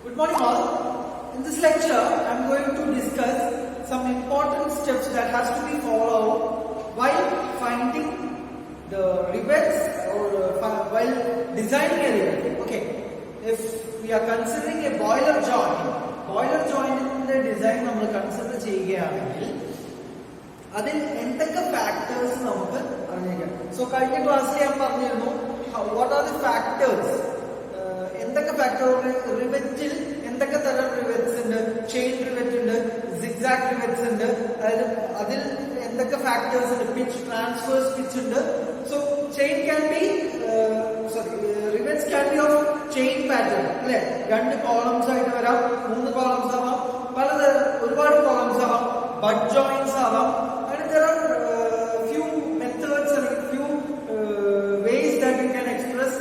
Good morning all. In this lecture, I am going to discuss some important steps that has to be followed while finding the rivets or while designing a rivet. Okay, if we are considering a boiler joint in the design നമ്മൾ consider ചെയ്യുകയാണെങ്കിൽ അതിൽ എന്തൊക്കെ factors നമുക്ക് അറിഞ്ഞിരിക്കണം. So കഴിഞ്ഞ ക്ലാസ്സിൽ ഞാൻ പറഞ്ഞിരുന്നു വാട്ട് ആർ ദി ഫാക്ടേഴ്സ്, എന്തൊക്കെ ഫാക്ടർ റിവെറ്റിൽ എന്തൊക്കെ തരം റിവെറ്റ്സ് ഉണ്ട്, ചെയിൻ റിവെറ്റ് ഉണ്ട്, സിഗ്സാഗ് റിവെറ്റ്സ് ഉണ്ട്, അതായത് അതിൽ എന്തൊക്കെ ഫാക്ടേഴ്സ് ഉണ്ട്, പിച്ച് ട്രാൻസ്ഫേഴ്സ് പിച്ച് ഉണ്ട്. So chain can be rivets can be of chain pattern അല്ലെ, 2 കോളംസ് ആയിട്ട് വരാം, 3 കോളംസ് ആവാം, പലതരം ഒരുപാട് കോളംസ് ആവാം, ബഡ് ജോയിന്റ്സ് ആവാം. And there are few methods and few ways that you can express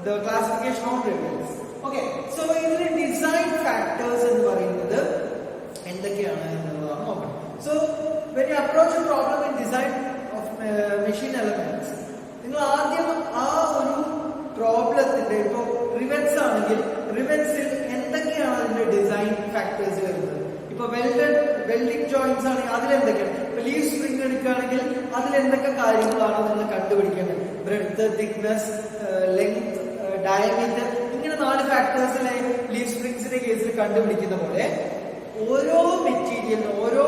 the classification of rivets. Okay, so ഇതിലെ design factors എന്ന് പറയുന്നത് എന്തൊക്കെയാണ് എന്നുള്ളതാണ് നോക്കണം. So when you approach a problem in design of machine elements, നിങ്ങൾ ആദ്യം ആ ഒരു പ്രോബ്ലത്തിന്റെ, ഇപ്പൊ റിവെറ്റ്സ് ആണെങ്കിൽ റിവെറ്റ്സിൽ എന്തൊക്കെയാണ് അതിന്റെ ഡിസൈൻ ഫാക്ടേഴ്സ് വരുന്നത്. ഇപ്പൊ വെൽഡിംഗ് ജോയിന്റ്സ് ആണെങ്കിൽ അതിലെന്തൊക്കെയാണ്, ഇപ്പൊ ലീവ് സ്പ്രിംഗ് എടുക്കുകയാണെങ്കിൽ അതിലെന്തൊക്കെ കാര്യങ്ങളാണ് നിങ്ങൾ കണ്ടുപിടിക്കേണ്ടത്. ബ്രെഡ്ത്ത്, തിക്നെസ്, ലെങ്ത്, ഡയമീറ്റർ, ഇങ്ങനെ 4 ഫാക്ടേഴ്സിലെ ലീവ് സ്പ്രിങ്സിന്റെ കേസിൽ കണ്ടുപിടിക്കുന്ന പോലെ ഓരോ മെറ്റീരിയലിനും, ഓരോ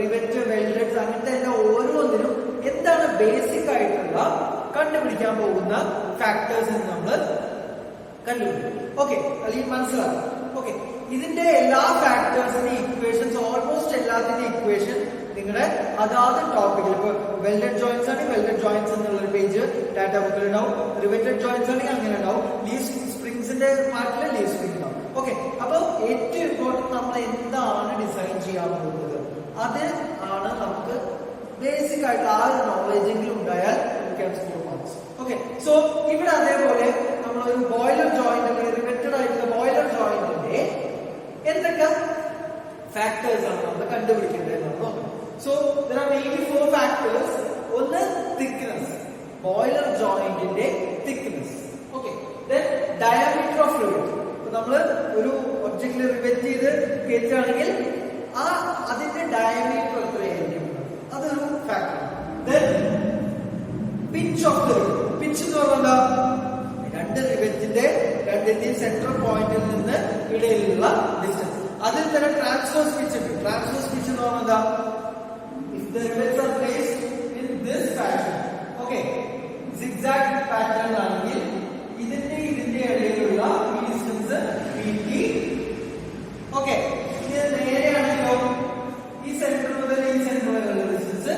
റിവെറ്റ്, വെൽഡഡ്, അങ്ങനത്തെ എല്ലാം ഓരോന്നിനും എന്താണ് ബേസിക് ആയിട്ടുള്ള കണ്ടുപിടിക്കാൻ പോകുന്ന ഫാക്ടേഴ്സ് എന്ന് നമ്മൾ കണ്ടുപിടിക്കും. ഓക്കെ, അല്ലെങ്കിൽ മനസ്സിലാവും. ഓക്കെ, ഇതിന്റെ എല്ലാ ഫാക്ടേഴ്സിന്റെ ഇക്വേഷൻസ്, ഓൾമോസ്റ്റ് എല്ലാത്തിന്റെ ഇക്വേഷൻ നിങ്ങളുടെ അതാത് ടോപ്പിക്കിൽ, ഇപ്പൊ വെൽഡഡ് ജോയിന്റ്സ് ആണെങ്കിൽ വെൽഡഡ് ജോയിന്റ്സ് എന്നുള്ള പേജ് ഡാറ്റ ബുക്കിൽ ഉണ്ടാവും, റിവെറ്റഡ് ജോയിന്റ്സ് ആണെങ്കിൽ അങ്ങനെ ഉണ്ടാവും, ലീവ് സ്പ്രിങ്സിന്റെ പാർട്ടിൽ ലീവ് സ്പ്രിംഗ് ഉണ്ടാവും. ഓക്കെ, അപ്പൊ ഏറ്റവും ഇമ്പോർട്ടന്റ് നമ്മൾ എന്താണ് ഡിസൈൻ ചെയ്യാൻ പോകുന്നത്, അത് ആണ് നമുക്ക് ബേസിക് ആയിട്ട് ആ ഒരു നോളജെങ്കിലും ഉണ്ടായാൽ സ്കോർ മാർക്സ്. ഓക്കെ, സോ ഇവിടെ അതേപോലെ നമ്മളൊരു ബോയിലർ ജോയിന്റ് അല്ലെങ്കിൽ റിവെറ്റഡ് ആയിട്ടുള്ള ബോയിലർ ജോയിന്റിന്റെ എന്തൊക്കെ ഫാക്ടേഴ്സ് ആണ് നമ്മൾ കണ്ടുപിടിക്കേണ്ടതെന്നാണ് നോക്കുന്നത്. So there are mainly 4 factors. ഒന്ന് thickness, ബോയിലർ ജോയിന്റിന്റെ thickness. Okay, then diameter of rivet. ഇപ്പൊ നമ്മൾ ഒരു ഒബ്ജക്റ്റിൽ റിവെറ്റ് ചെയ്ത് കയറ്റുകയാണെങ്കിൽ അതിന്റെ ഡയമീറ്റർ എത്രയായിരിക്കും, അതൊരു factor. then pitch of the rivet. pitch എന്ന് പറഞ്ഞാൽ രണ്ട് റിവെറ്റിന്റെയും സെൻട്രൽ പോയിന്റിൽ നിന്ന് ഇടയിലുള്ള ഡിസ്റ്റൻസ്. അതിൽ തന്നെ ട്രാൻസ്വേഴ്സ് പിച്ച് ഉണ്ട്. ട്രാൻസ്വേഴ്സ് പിച്ച് എന്ന് പറഞ്ഞാൽ if the rivets are placed in this fashion, okay, zigzag pattern ആണെങ്കിൽ ഇതിന്റെ ഇടയിലുള്ള ഈ ഡിസ്റ്റൻസ് PT. ഓക്കെ, ഇത് നേരെയാണെങ്കിലോ ഈ സെന്റർ മുതൽ ഈ സെന്റർ വരെയുള്ള distance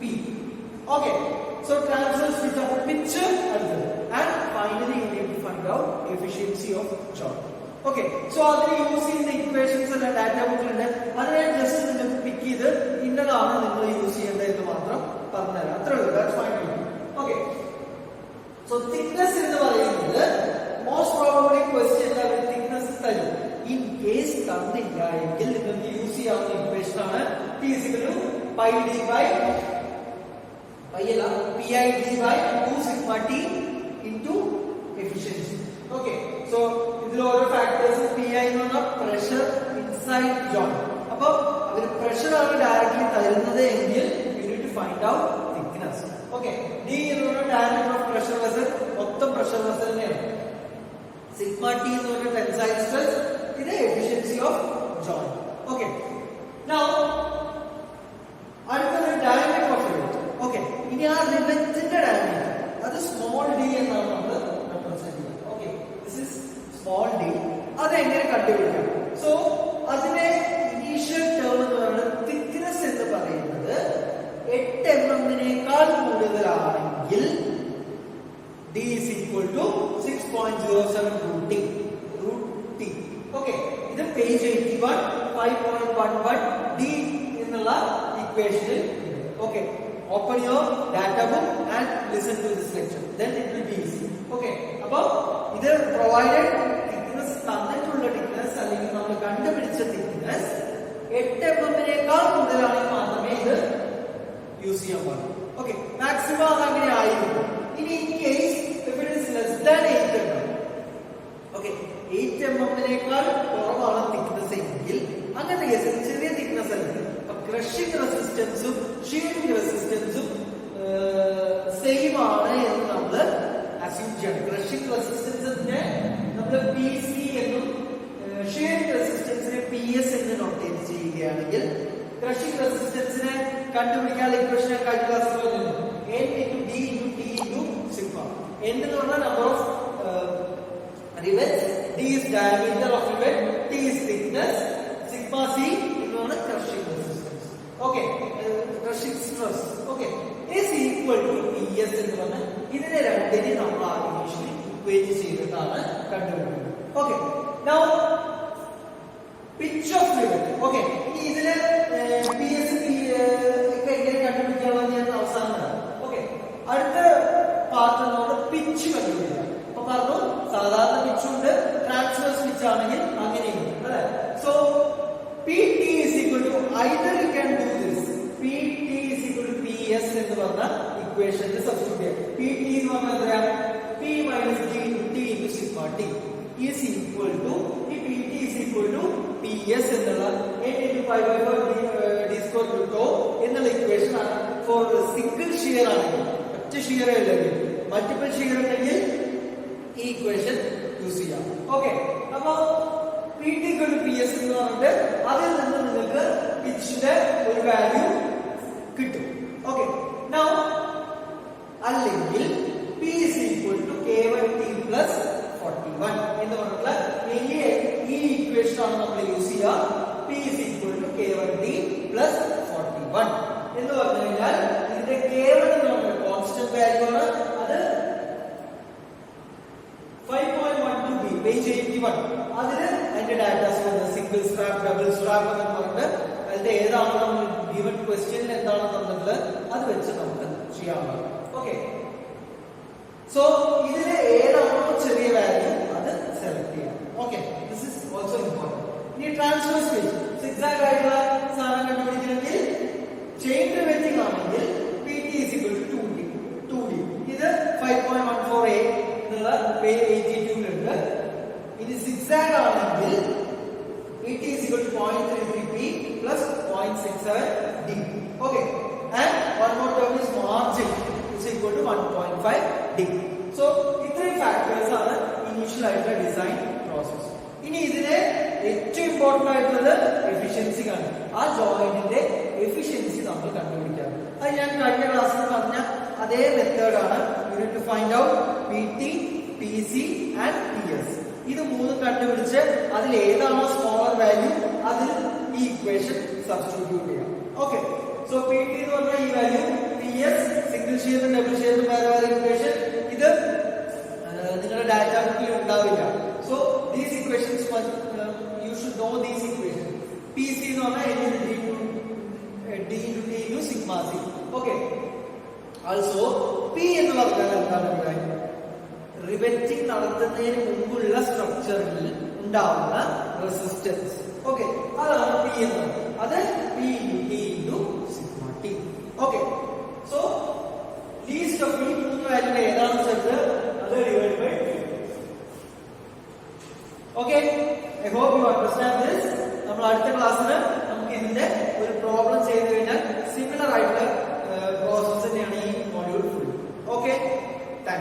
P. Okay, so transverse pitch of pitch and finally you need to find out efficiency of joint. Okay, so അതിനെ യൂസ് ചെയ്യുന്ന ഇക്വേഷൻസ് എല്ലാം ഡാറ്റ ബുക്കിലുണ്ട്. അതിനെ ജസ്റ്റ് നിങ്ങൾക്ക് പിക്ക് ചെയ്ത് ഇന്നതാണ് നിങ്ങൾ യൂസ് ചെയ്യേണ്ടത് എന്ന് മാത്രം പറഞ്ഞുതരാം, അത്രേ ഉള്ളൂ. That's fine. Okay, so thickness എന്ന് പറയുന്നത് മോസ്റ്റ് പ്രോബബ്ലി ക്വസ്റ്റ്യൻ തിക്നെസ് തരും. ഇൻ കേസ് തന്നില്ല എങ്കിൽ നിങ്ങൾക്ക് യൂസ് ചെയ്യാവുന്ന ഇക്വേഷൻ ആണ് T = πd by PID by 2 sigma T into efficiency. Okay, so ഇതിൽ ഓരോ ഫാക്ടേഴ്സ് PI എന്ന് പറഞ്ഞാൽ പ്രഷർ ഇൻസൈഡ് ജോയിന്റ്. അപ്പൊ അവർ പ്രഷർ ആണ് ഡയറക്ട്ലി തരുന്നത് എങ്കിൽ you need to find out thickness. Okay, D എന്ന് പറഞ്ഞാൽ diameter of pressure vessel, മൊത്തം പ്രഷർ വെസലിനെയാണ്. sigma T എന്ന് പറഞ്ഞാൽ ടെൻസൈൽ സ്ട്രെസ്, ഇത് efficiency of joint. Okay, now അടുത്തത് diameter of rivet. ഓക്കെ, ഇനി ആ റിവെറ്റിന്റെ ഡയമീറ്റർ അത് സ്മോൾ d എന്നാണ് നമ്മൾ റെപ്രസെന്റ് ചെയ്യുന്നത്. Okay, this is small d. അത് എങ്ങനെ കണ്ടുപിടിക്കാം? സോ അതിന്റെ ഇനീഷ്യൽ ടേം എന്ന് പറയുന്നത് തിക്നെസ് എന്ന് പറയുന്നത് 8 mm കൂടുതലാണെങ്കിൽ d is equal to 6.07 root t. Okay, ഇത് പേജ് 81 5.11 d എന്നുള്ള ഇക്വേഷനിൽ. Okay, open your data book and listen to this lecture, then it will be easy. Okay, appo idu provided thickness തന്നിട്ടുള്ള thickness അല്ലെങ്കിൽ നമ്മൾ കണ്ടുപിടിച്ച thickness 8 mm നേക്കാൾ കൂടുതലാണെങ്കിൽ മാത്രമേ ഇത് യൂസ് ചെയ്യാൻ പാടുള്ളൂ. ഓക്കെ, മാക്സിമം അങ്ങനെ ആയിരിക്കും. ഇനി in case if it is less than 8 mm, okay, 8 mm കുറവാണ് തിക്നെസ് എങ്കിൽ അങ്ങനത്തെ കേസിൽ ചെറിയ തിക്നെസ് ആയിരിക്കും. അപ്പൊ ക്രഷിംഗ് റെസിസ്റ്റൻസും ഷീയറിംഗ് റെസിസ്റ്റൻസും സെയിം ആണ് എന്ന് നമ്മൾ അസ്യൂം ചെയ്യണം. ക്രഷിംഗ് റെസിസ്റ്റൻസിനെ നമ്മൾ PC എന്നും ഷീയറിംഗ് റെസിസ്റ്റൻസിനെ PS എന്ന് നോട്ടേറ്റ് ചെയ്യുകയാണെങ്കിൽ ക്രഷിംഗ് റെസിസ്റ്റൻസിനെ കണ്ടുപിടിക്കാനുള്ള ഇക്വേഷൻ കഴിഞ്ഞ ക്ലാസ്സിൽ പറഞ്ഞു. N into D into T into sigma. N എന്ന് പറഞ്ഞാൽ number of rivets, D is diameter of rivet, T is thickness, sigma C എന്ന് പറഞ്ഞാൽ crushing resistance. Okay, crushing stress. Okay, is equal to PS എന്ന് പറഞ്ഞാൽ ഇതിനെ രണ്ടിനെ നമ്മൾ ആദ്യം ഇക്വേറ്റ് ചെയ്തിട്ടാണ് കണ്ടുപിടിക്കുന്നത്. Okay, now pitch of rivet. Okay, ഇതില് PS ഒക്കെ എങ്ങനെ കണ്ടുപിടിക്കാനുള്ള ഞാൻ അവസാനം. Okay, അടുത്ത പാർട്ട് നമ്മൾ പിച്ച് കണ്ടുപിടിക്കുക. അപ്പൊ പറഞ്ഞു സാധാരണ പിച്ചുണ്ട്, ട്രാൻസ്വേഴ്സ് പിച്ച് ആണെങ്കിൽ അങ്ങനെയുണ്ട് അല്ലെ. So PT is equal to either you can do this. PT is equal to PS എന്ന് പറഞ്ഞ ഇക്വേഷനിൽ സബ്സ്റ്റിറ്റ്യൂട്ട് ചെയ്യാം. PT എന്ന് പറഞ്ഞാൽ എത്രയാണ്? P minus D into T into sigma T is equal to ഈ PT is equal to PS എന്നുള്ള N into pi by 4 D square root O എന്നുള്ള ഇക്വേഷൻ ആണ്. ഫോർ സിംഗിൾ ഷിയർ ആണെങ്കിൽ ഒറ്റ ഷിയർ അല്ലെങ്കിൽ മൾട്ടിപ്പിൾ ഷിയർ ഉണ്ടെങ്കിൽ ഈ equation use ചെയ്യാം. ഓക്കെ, അപ്പൊ PT equal to PS എന്ന് പറഞ്ഞിട്ട് അതിൽ നിന്ന് നിങ്ങൾക്ക് പിച്ചിന്റെ ഒരു വാല്യൂ കിട്ടും. ഓക്കെ, നൗ അല്ലെങ്കിൽ P is equal to K1T plus 41 എന്ന് പറഞ്ഞിട്ടുള്ള ഈ ഇക്വേഷൻ ആണ് നമ്മൾ യൂസ് ചെയ്യുക. P is equal to K1T plus 41 എന്ന് പറഞ്ഞു കഴിഞ്ഞാൽ ഇതിന്റെ K1 എന്ന് പറഞ്ഞ കോൺസ്റ്റന്റ് വാല്യൂ ആണ്. അത് 5.12B പേജ് 81. അതിന് അതിന്റെ datas single strap, double strap എന്ന് പറഞ്ഞിട്ട് അതിന്റെ ഏതാണ് നമ്മൾ ഗിവൺ ക്വസ്റ്റ്യനിൽ എന്താണ് തന്നിട്ടുള്ളത് അത് വെച്ച് നമുക്ക് ചെയ്യാവുന്നതാണ്. ഓക്കെ, സോ ഇതിലെ ഏതാണോ ചെറിയ വാല്യൂ അത് സെലക്ട് ചെയ്യാം. Okay, this is also important. ഇനി ട്രാൻസ്വേഴ്സ് പേജ് സിഗ്സാഗ് ആയിട്ടുള്ള സാധനം കണ്ടുപിടിക്കണമെങ്കിൽ ചെയിൻ റിവെറ്റിംഗ് ആണെങ്കിൽ PT is equal to 2D. ഇത് 5.14A എന്നുള്ള പേജ് 82 ഉണ്ട്. ഇനി സിഗ്സാഗ് ആണെങ്കിൽ PT is equal to 0.33P plus 0.67D. Okay, and one more term is margin is equal to 1.5D. So ഇത്രയും factors ആണ് ഇനീഷ്യൽ ആയിട്ടുള്ള design process. ഇനി ഇതിനെ ഏറ്റവും ഇമ്പോർട്ടന്റ് ആയിട്ടുള്ളത് എഫിഷ്യൻസി ആണ്. ആ ജോയിന്റിന്റെ എഫിഷ്യൻസി നമ്മൾ കണ്ടുപിടിക്കാം. അത് ഞാൻ കഴിഞ്ഞ ക്ലാസ്സിൽ പറഞ്ഞ അതേ മെത്തേഡാണ്. You need to find out PT, PC and PS. ഇത് മൂന്നും കണ്ടുപിടിച്ച് അതിൽ ഏതാണോ സ്മോളർ വാല്യൂ അതിൽ ഈ ഇക്വേഷൻ സബ്സ്റ്റിറ്റ്യൂട്ട് ചെയ്യാം. ഓക്കെ, സോ PT എന്ന് പറഞ്ഞാൽ ഈ വാല്യൂ, PS സിംഗിൾ ഷിയറും ഡബിൾ ഷിയറും വേറെ വേറെ ഇക്വേഷൻ. ഇത് നിങ്ങളുടെ ഡാറ്റ ബുക്കിൽ ഉണ്ടാവില്ല. So these equations you should know these equation. PC എന്ന് പറഞ്ഞാൽ D into T into sigma C. Okay, also P എന്ന് പറഞ്ഞാൽ എന്താണ്? റിവെറ്റിംഗ് നടത്തുന്നതിന് മുമ്പുള്ള സ്ട്രക്ചറിൽ ഉണ്ടാവുന്ന റെസിസ്റ്റൻസ്. ഓക്കെ, അതാണ് P എന്ന് പറയുന്നത്. അത് P into T into sigma T. Okay, so least of ഈ മൂന്ന് വാല്യൂ ഏതാണെന്ന് വെച്ചാൽ